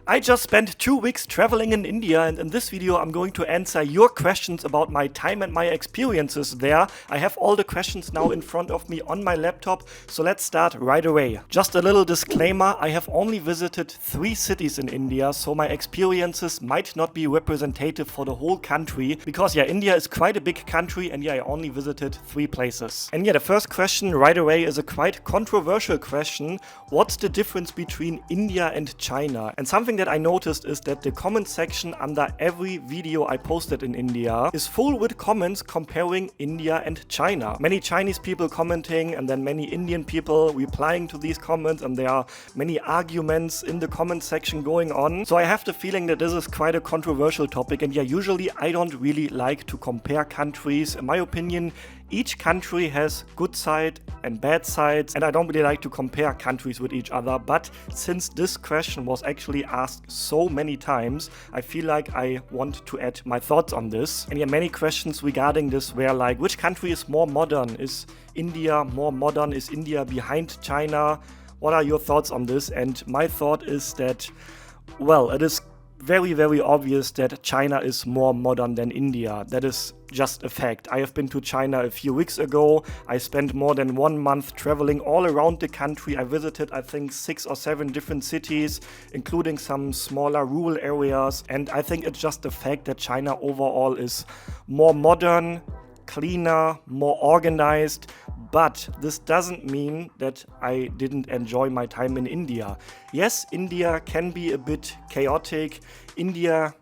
I just spent 2 weeks traveling in India, and in this video I'm going to answer your questions about my time and my experiences there. I have all the questions now in front of me on my laptop, so let's start right away. Just a little disclaimer, I have only visited 3 cities in India, so my experiences might not be representative for the whole country, because India is quite a big country and I only visited 3 places. And the first question right away is a quite controversial question. What's the difference between India and China? And something that I noticed is that the comment section under every video I posted in India is full with comments comparing India and China. Many Chinese people commenting and then many Indian people replying to these comments, and there are many arguments in the comment section going on. So I have the feeling that this is quite a controversial topic, and usually I don't really like to compare countries. In my opinion, each country has good sides and bad sides, and I don't really like to compare countries with each other, but since this question was actually asked so many times, I feel like I want to add my thoughts on this. And many questions regarding this were like, which country is more modern? Is India more modern? Is India behind China? What are your thoughts on this? And my thought is that, well, it is very, very obvious that China is more modern than India. That is just a fact. I have been to China a few weeks ago. I spent more than 1 month traveling all around the country. I visited, I think, 6 or 7 different cities, including some smaller rural areas. And I think it's just the fact that China overall is more modern, cleaner, more organized. But this doesn't mean that I didn't enjoy my time in India. Yes, India can be a bit chaotic. India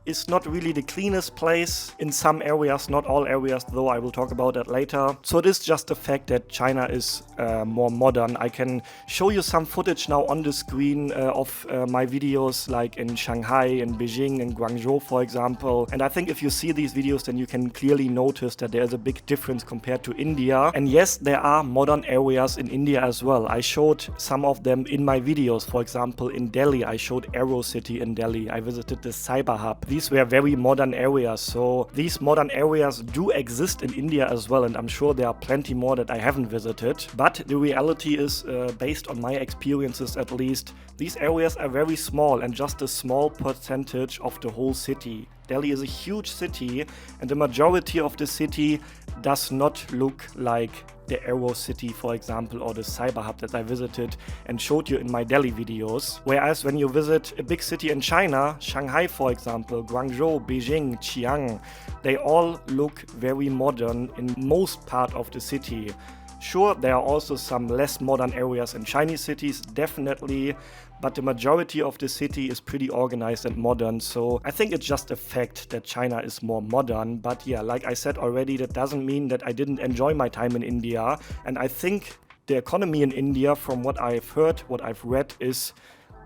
is not really the cleanest place in some areas, not all areas, though I will talk about that later. So it is just the fact that China is more modern. I can show you some footage now on the screen of my videos, like in Shanghai, in Beijing, in Guangzhou, for example. And I think if you see these videos, then you can clearly notice that there is a big difference compared to India. And yes, there are modern areas in India as well. I showed some of them in my videos. For example, in Delhi, I showed Aero City in Delhi. I visited the Cyber Hub. These were very modern areas, so these modern areas do exist in India as well, and I'm sure there are plenty more that I haven't visited. But the reality is, based on my experiences at least, these areas are very small and just a small percentage of the whole city. Delhi is a huge city, and the majority of the city does not look like the Aero City, for example, or the Cyber Hub that I visited and showed you in my Delhi videos. Whereas when you visit a big city in China, Shanghai, for example, Guangzhou, Beijing, Xi'an, they all look very modern in most part of the city. Sure, there are also some less modern areas in Chinese cities, definitely, but the majority of the city is pretty organized and modern, so I think it's just a fact that China is more modern. But like I said already, that doesn't mean that I didn't enjoy my time in India, and I think the economy in India, from what I've heard, what I've read, is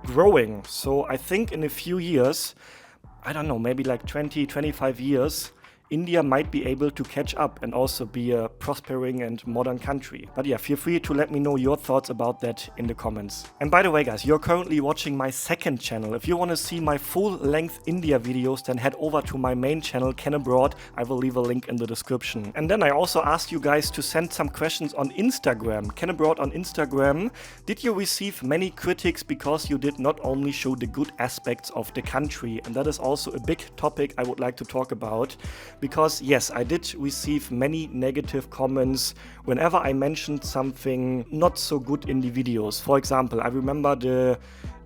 growing. So I think in a few years, I don't know, maybe like 20, 25 years, India might be able to catch up and also be a prospering and modern country. But feel free to let me know your thoughts about that in the comments. And by the way, guys, you're currently watching my second channel. If you want to see my full-length India videos, then head over to my main channel, Ken Abroad. I will leave a link in the description. And then I also asked you guys to send some questions on Instagram. Ken Abroad on Instagram. Did you receive many critics because you did not only show the good aspects of the country? And that is also a big topic I would like to talk about. Because yes, I did receive many negative comments whenever I mentioned something not so good in the videos. For example, I remember the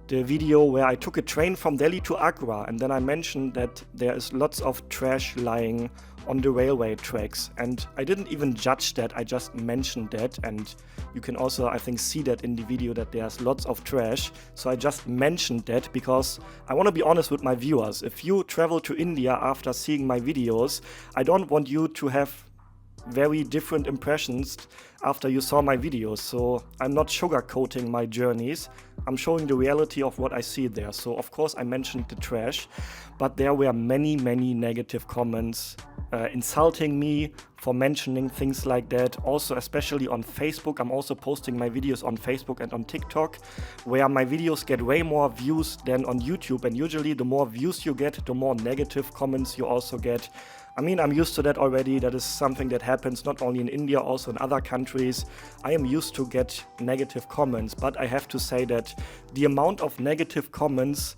video where I took a train from Delhi to Agra, and then I mentioned that there is lots of trash lying on the railway tracks, and I didn't even judge that, I just mentioned that, and you can also, I think, see that in the video that there's lots of trash. So I just mentioned that because I want to be honest with my viewers. If you travel to India after seeing my videos, I don't want you to have very different impressions after you saw my videos. So I'm not sugarcoating my journeys, I'm showing the reality of what I see there. So of course I mentioned the trash, but there were many negative comments insulting me for mentioning things like that. Also, especially on Facebook. I'm also posting my videos on Facebook and on TikTok, where my videos get way more views than on YouTube, and usually the more views you get, the more negative comments you also get. I mean, I'm used to that already. That is something that happens not only in India, also in other countries. I am used to get negative comments, but I have to say that the amount of negative comments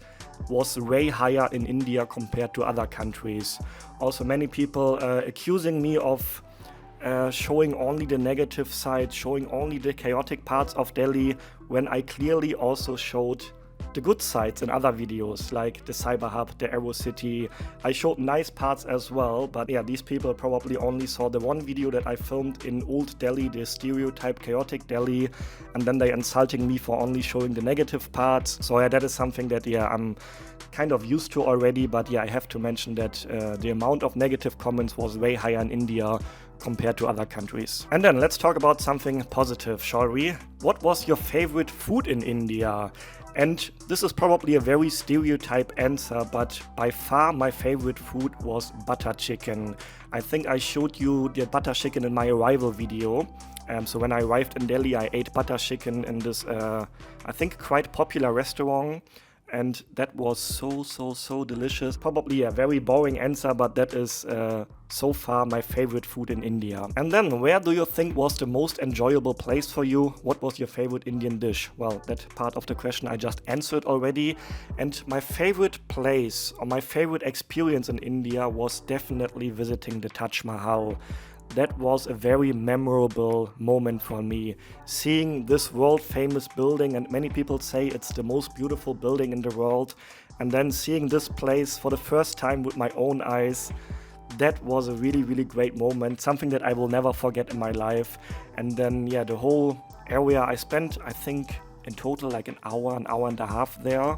was way higher in India compared to other countries. Also, many people accusing me of showing only the negative side, showing only the chaotic parts of Delhi, when I clearly also showed the good sides in other videos, like the Cyber Hub, the Aero City. I showed nice parts as well, but yeah, these people probably only saw the one video that I filmed in old Delhi, the stereotype chaotic Delhi, and then they insulting me for only showing the negative parts. So yeah, that is something that I'm kind of used to already, but yeah, I have to mention that the amount of negative comments was way higher in India compared to other countries. And then let's talk about something positive, shall we? What was your favorite food in India? And this is probably a very stereotype answer, but by far my favorite food was butter chicken. I think I showed you the butter chicken in my arrival video. So when I arrived in Delhi, I ate butter chicken in this, I think, quite popular restaurant. And that was so delicious. Probably a very boring answer, but that is so far my favorite food in India. And then, where do you think was the most enjoyable place for you? What was your favorite Indian dish? Well, that part of the question I just answered already. And my favorite place or my favorite experience in India was definitely visiting the Taj Mahal. That was a very memorable moment for me. Seeing this world-famous building, and many people say it's the most beautiful building in the world, and then seeing this place for the first time with my own eyes, that was a really great moment, something that I will never forget in my life. And then, yeah, the whole area I spent, I think, in total like an hour and a half there,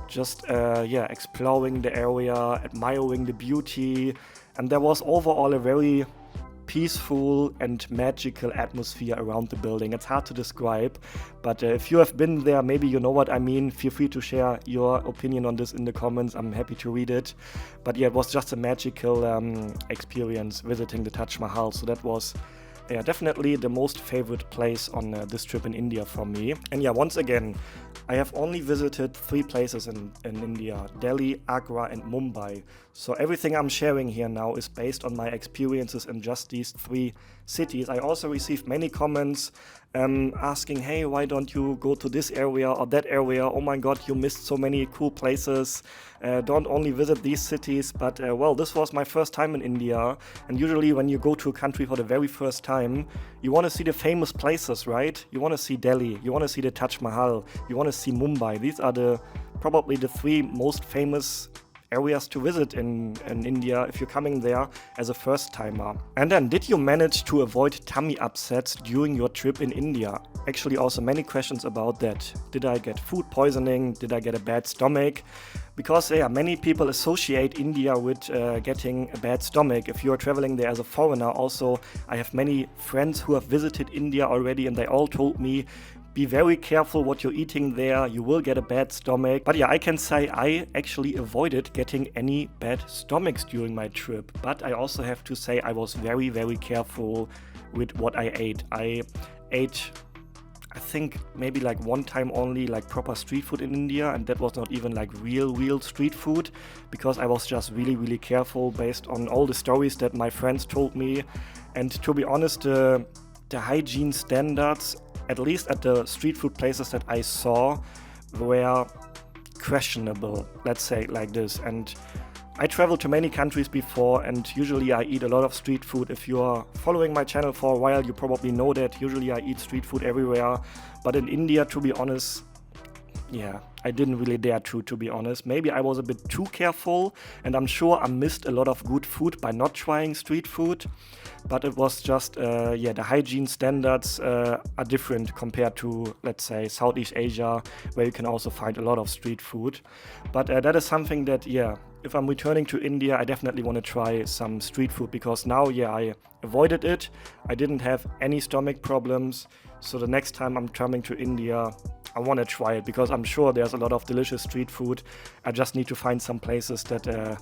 just exploring the area, admiring the beauty, and there was overall a very peaceful and magical atmosphere around the building. It's hard to describe, but if you have been there, maybe you know what I mean. Feel free to share your opinion on this in the comments. I'm happy to read it. But yeah, it was just a magical experience visiting the Taj Mahal. So that was definitely the most favorite place on this trip in India for me. And yeah, once again, I have only visited 3 places in India: Delhi, Agra and Mumbai. So everything I'm sharing here now is based on my experiences in just these 3 cities. I also received many comments asking, hey, why don't you go to this area or that area? Oh my god, you missed so many cool places. Don't only visit these cities. But well, this was my first time in India, and usually when you go to a country for the very first time, you want to see the famous places, right? You want to see Delhi, you want to see the Taj Mahal, you want to see Mumbai. These are probably the 3 most famous areas to visit in India if you're coming there as a first timer. And then, did you manage to avoid tummy upsets during your trip in India? Actually, also many questions about that. Did I get food poisoning? Did I get a bad stomach? Because many people associate India with getting a bad stomach if you are traveling there as a foreigner. Also, I have many friends who have visited India already, and they all told me, be very careful what you're eating there, you will get a bad stomach. But yeah, I can say I actually avoided getting any bad stomachs during my trip. But I also have to say I was very careful with what I ate. I ate, I think, maybe like one time only like proper street food in India, and that was not even like real street food, because I was just really careful based on all the stories that my friends told me. And to be honest, the hygiene standards, at least at the street food places that I saw, were questionable, let's say like this. And I traveled to many countries before, and usually I eat a lot of street food. If you are following my channel for a while, you probably know that usually I eat street food everywhere. But in India, to be honest, yeah, I didn't really dare to be honest. Maybe I was a bit too careful, and I'm sure I missed a lot of good food by not trying street food. But it was just, the hygiene standards are different compared to, let's say, Southeast Asia, where you can also find a lot of street food. But that is something that, if I'm returning to India, I definitely want to try some street food, because now, I avoided it. I didn't have any stomach problems. So the next time I'm coming to India, I want to try it, because I'm sure there's a lot of delicious street food. I just need to find some places that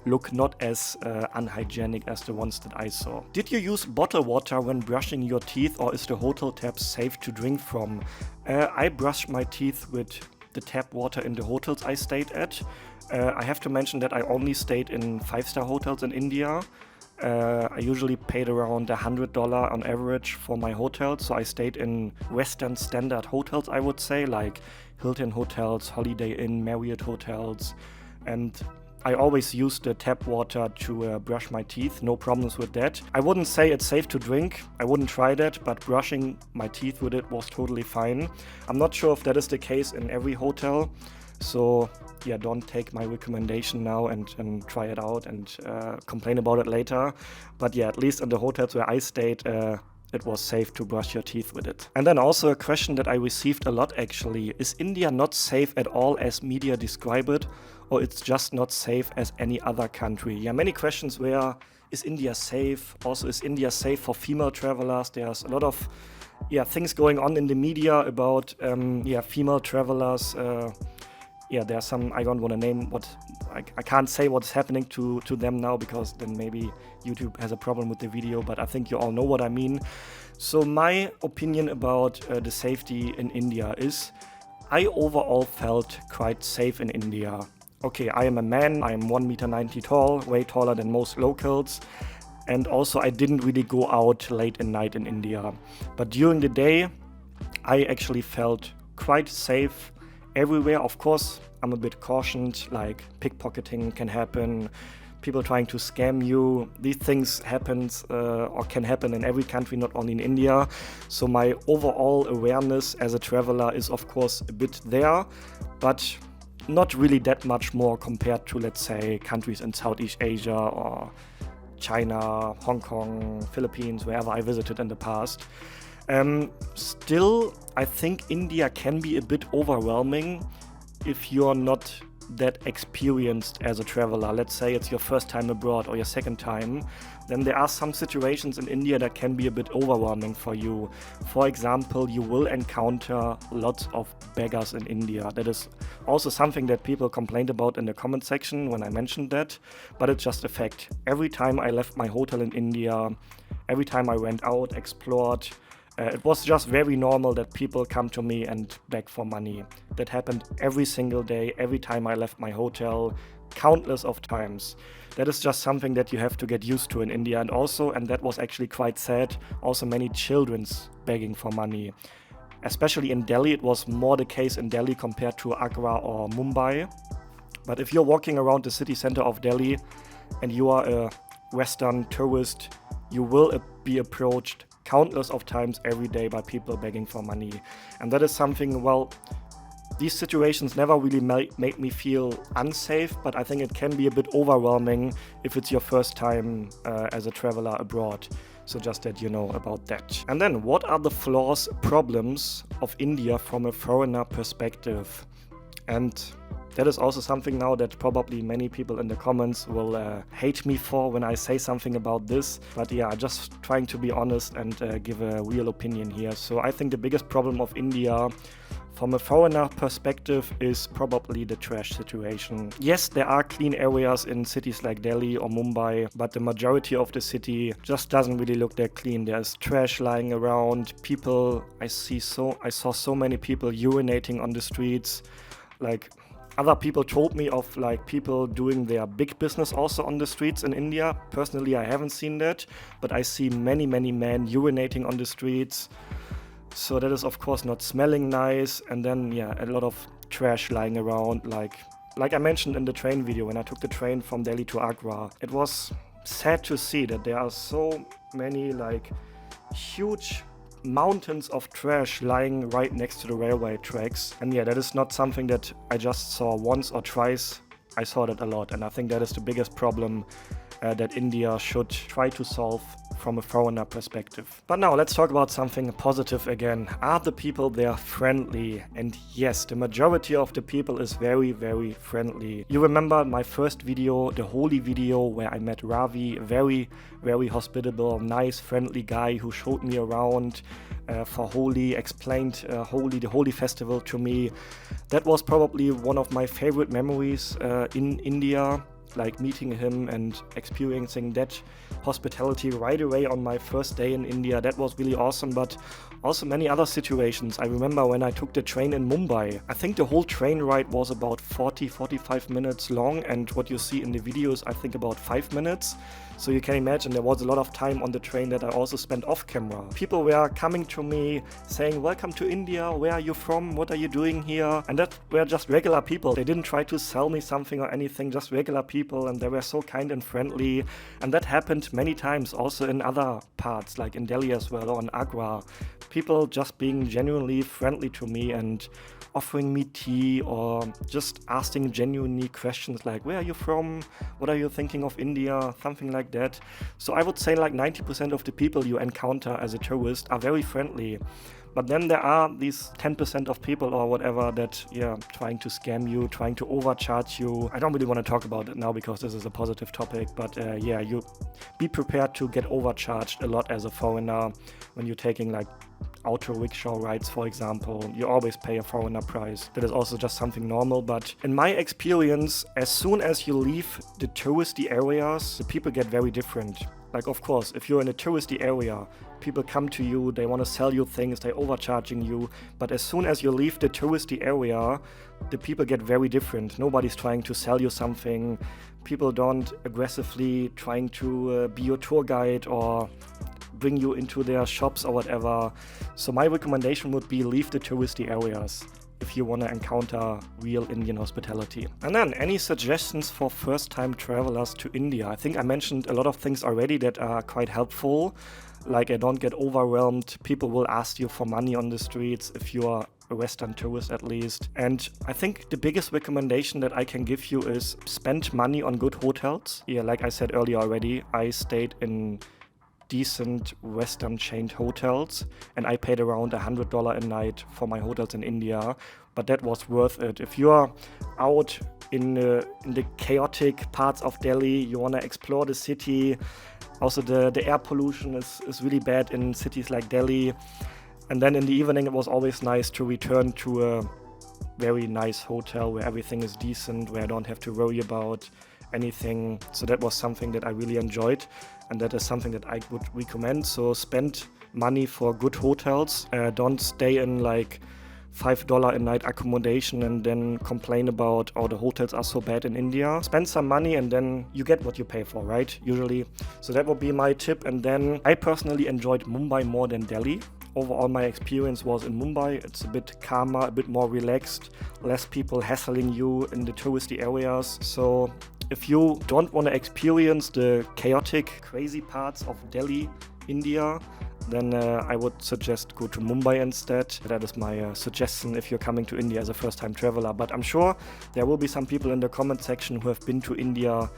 look not as unhygienic as the ones that I saw. Did you use bottled water when brushing your teeth, or is the hotel tap safe to drink from? I brushed my teeth with the tap water in the hotels I stayed at. I have to mention that I only stayed in 5-star hotels in India. I usually paid around $100 on average for my hotel, so I stayed in Western standard hotels, I would say, like Hilton hotels, Holiday Inn, Marriott hotels, and I always use the tap water to brush my teeth, no problems with that. I wouldn't say it's safe to drink, I wouldn't try that, but brushing my teeth with it was totally fine. I'm not sure if that is the case in every hotel, so yeah, don't take my recommendation now and try it out and complain about it later. But yeah, at least in the hotels where I stayed, it was safe to brush your teeth with it. And then also a question that I received a lot actually, is India not safe at all as media describe it, or it's just not safe as any other country? Yeah, many questions where, is India safe? Also, is India safe for female travelers? There's a lot of things going on in the media about female travelers. There are some, I don't want to name what, I can't say what's happening to them now, because then maybe YouTube has a problem with the video, but I think you all know what I mean. So my opinion about the safety in India is, I overall felt quite safe in India. Okay, I am a man, I am 1.90 meters tall, way taller than most locals. And also I didn't really go out late at night in India. But during the day, I actually felt quite safe everywhere. Of course, I'm a bit cautioned, like pickpocketing can happen, people trying to scam you. These things happen or can happen in every country, not only in India. So my overall awareness as a traveler is of course a bit there, but not really that much more compared to, let's say, countries in Southeast Asia or China, Hong Kong, Philippines, wherever I visited in the past. Still, I think India can be a bit overwhelming if you're not that experienced as a traveler. Let's say it's your first time abroad or your second time, then there are some situations in India that can be a bit overwhelming for you. For example, you will encounter lots of beggars in India. That is also something that people complained about in the comment section when I mentioned that, but it's just a fact. Every time I left my hotel in India, every time I went out, explored, it was just very normal that people come to me and beg for money. That happened every single day, every time I left my hotel, countless of times. That is just something that you have to get used to in India. And that was actually quite sad, also many children's begging for money. Especially in Delhi, it was more the case in Delhi compared to Agra or Mumbai. But if you're walking around the city center of Delhi and you are a Western tourist, you will be approached countless of times every day by people begging for money. And that is something, well, these situations never really made me feel unsafe, but I think it can be a bit overwhelming if it's your first time as a traveler abroad. So just that you know about that. And then, what are the flaws, problems of India from a foreigner perspective? And that is also something now that probably many people in the comments will hate me for when I say something about this. But yeah, just trying to be honest and give a real opinion here. So I think the biggest problem of India from a foreigner perspective is probably the trash situation. Yes, there are clean areas in cities like Delhi or Mumbai, but the majority of the city just doesn't really look that clean. There's trash lying around, people, I saw so many people urinating on the streets. Like, other people told me of like people doing their big business also on the streets in India. Personally, I haven't seen that, but I see many men urinating on the streets. So that is of course not smelling nice. And then a lot of trash lying around, like I mentioned in the train video when I took the train from Delhi to Agra. It was sad to see that there are so many like huge mountains of trash lying right next to the railway tracks. And that is not something that I just saw once or twice. I saw that a lot, and I think that is the biggest problem that India should try to solve from a foreigner perspective. But now let's talk about something positive again. Are the people there friendly? And yes, the majority of the people is very friendly. You remember my first video, the Holi video, where I met Ravi, a very hospitable, nice, friendly guy who showed me around for Holi, explained Holi, the Holi festival to me. That was probably one of my favorite memories in India. Like meeting him and experiencing that hospitality right away on my first day in India. That was really awesome, but also many other situations. I remember when I took the train in Mumbai. I think the whole train ride was about 40-45 minutes long, and what you see in the videos, I think about 5 minutes. So you can imagine there was a lot of time on the train that I also spent off camera. People were coming to me saying, welcome to India, where are you from, what are you doing here? And that were just regular people. They didn't try to sell me something or anything, just regular people, and they were so kind and friendly. And that happened many times also in other parts, like in Delhi as well, or in Agra. People just being genuinely friendly to me and offering me tea or just asking genuinely questions like, where are you from? What are you thinking of India? Something like that. So I would say like 90% of the people you encounter as a tourist are very friendly. But then there are these 10% of people or whatever that, trying to scam you, trying to overcharge you. I don't really want to talk about it now because this is a positive topic, but you be prepared to get overcharged a lot as a foreigner when you're taking like auto rickshaw rides, for example. You always pay a foreigner price. That is also just something normal, but in my experience, as soon as you leave the touristy areas, the people get very different. Like, of course, if you're in a touristy area, people come to you, they want to sell you things, they're overcharging you. But as soon as you leave the touristy area, the people get very different. Nobody's trying to sell you something. People don't aggressively trying to be your tour guide or bring you into their shops or whatever. So my recommendation would be leave the touristy areas if you want to encounter real Indian hospitality. And then any suggestions for first-time travelers to India? I think I mentioned a lot of things already that are quite helpful. Like, don't get overwhelmed. People will ask you for money on the streets if you are a Western tourist at least. And I think the biggest recommendation that I can give you is spend money on good hotels. Yeah, like I said earlier already, I stayed in decent Western chained hotels and I paid around $100 a night for my hotels in India, but that was worth it. If you are out in the chaotic parts of Delhi, you want to explore the city. Also the air pollution is really bad in cities like Delhi. And then in the evening it was always nice to return to a very nice hotel where everything is decent, where I don't have to worry about anything. So that was something that I really enjoyed, and that is something that I would recommend. So spend money for good hotels. Don't stay in like $5 a night accommodation and then complain about, oh, the hotels are so bad in India. Spend some money and then you get what you pay for, right? Usually. So that would be my tip. And then I personally enjoyed Mumbai more than Delhi. Overall, my experience was in Mumbai. It's a bit calmer, a bit more relaxed, less people hassling you in the touristy areas. So if you don't want to experience the chaotic, crazy parts of Delhi, India, then I would suggest go to Mumbai instead. That is my suggestion if you're coming to India as a first-time traveler. But I'm sure there will be some people in the comment section who have been to India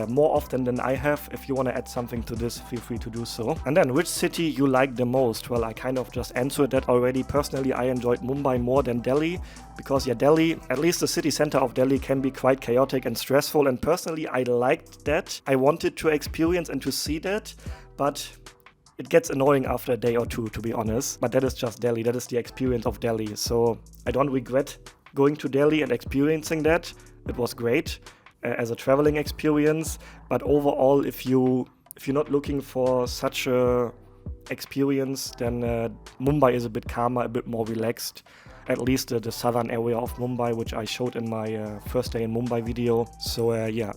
more often than I have. If you want to add something to this, feel free to do so. And then, which city you like the most? Well, I kind of just answered that already. Personally, I enjoyed Mumbai more than Delhi because, Delhi, at least the city center of Delhi, can be quite chaotic and stressful. And personally, I liked that. I wanted to experience and to see that, but it gets annoying after a day or two, to be honest. But that is just Delhi. That is the experience of Delhi. So I don't regret going to Delhi and experiencing that. It was great as a traveling experience. But overall, if you're not looking for such a experience, then Mumbai is a bit calmer, a bit more relaxed. At least the southern area of Mumbai, which I showed in my first day in Mumbai video. So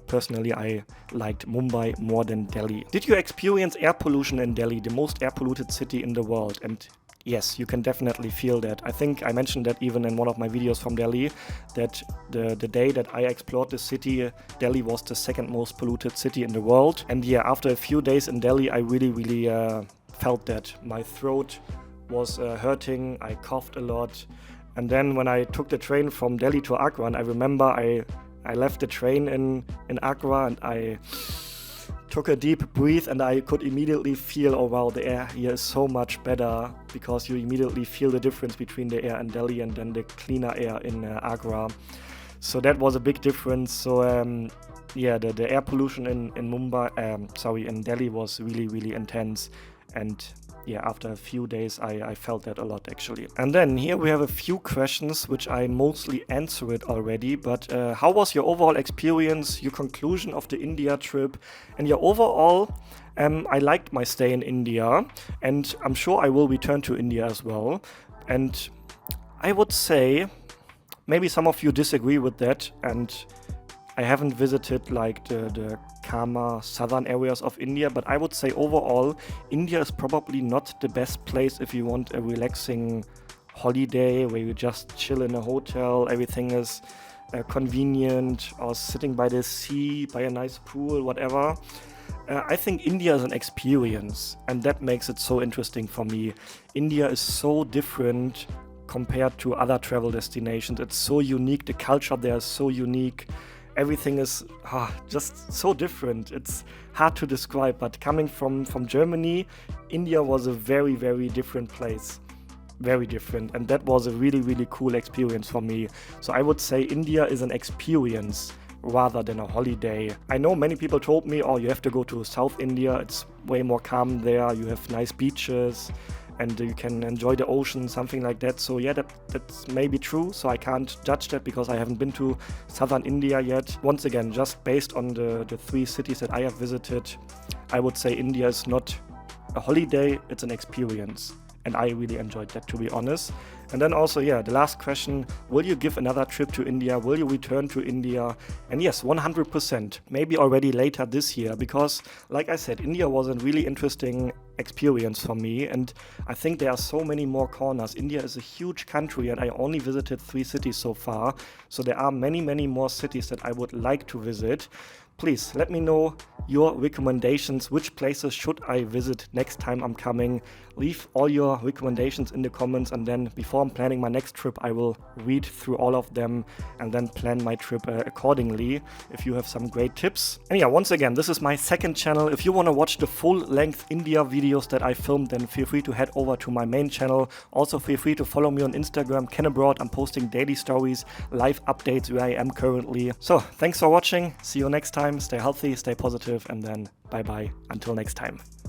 personally I liked Mumbai more than Delhi. Did you experience air pollution in Delhi, the most air polluted city in the world? And yes, you can definitely feel that. I think I mentioned that even in one of my videos from Delhi, that the day that I explored the city, Delhi was the second most polluted city in the world. And after a few days in Delhi, I really felt that. My throat was hurting, I coughed a lot. And then when I took the train from Delhi to Agra, and I remember I left the train in Agra and I took a deep breath and I could immediately feel, oh wow, the air here is so much better, because you immediately feel the difference between the air in Delhi and then the cleaner air in Agra. So that was a big difference. So the air pollution in Delhi was really intense. And after a few days, I felt that a lot actually. And then here we have a few questions which I mostly answered already. But how was your overall experience, your conclusion of the India trip? And overall, I liked my stay in India, and I'm sure I will return to India as well. And I would say, maybe some of you disagree with that, and I haven't visited like the calmer southern areas of India, but I would say overall, India is probably not the best place if you want a relaxing holiday where you just chill in a hotel, everything is convenient, or sitting by the sea, by a nice pool, whatever. I think India is an experience, and that makes it so interesting for me. India is so different compared to other travel destinations. It's so unique, the culture there is so unique. Everything is just so different. It's hard to describe, but coming from Germany, India was a very, very different place. Very different, and that was a really, really cool experience for me. So I would say India is an experience rather than a holiday. I know many people told me, oh, you have to go to South India, it's way more calm there, you have nice beaches, and you can enjoy the ocean, something like that. So yeah, that's maybe true. So I can't judge that because I haven't been to southern India yet. Once again, just based on the 3 cities that I have visited, I would say India is not a holiday, it's an experience. And I really enjoyed that, to be honest. And then also, yeah, the last question, will you give another trip to India? Will you return to India? And yes, 100%, maybe already later this year, because like I said, India was a really interesting experience for me, and I think there are so many more corners. India is a huge country, and I only visited 3 cities so far, so there are many, many more cities that I would like to visit. Please let me know your recommendations. Which places should I visit next time I'm coming? Leave all your recommendations in the comments, and then before I'm planning my next trip, I will read through all of them and then plan my trip accordingly if you have some great tips. And yeah, once again, this is my second channel. If you want to watch the full-length India videos that I filmed, then feel free to head over to my main channel. Also feel free to follow me on Instagram, Ken Abroad. I'm posting daily stories, live updates where I am currently. So thanks for watching. See you next time. Stay healthy, stay positive, and then bye bye until next time.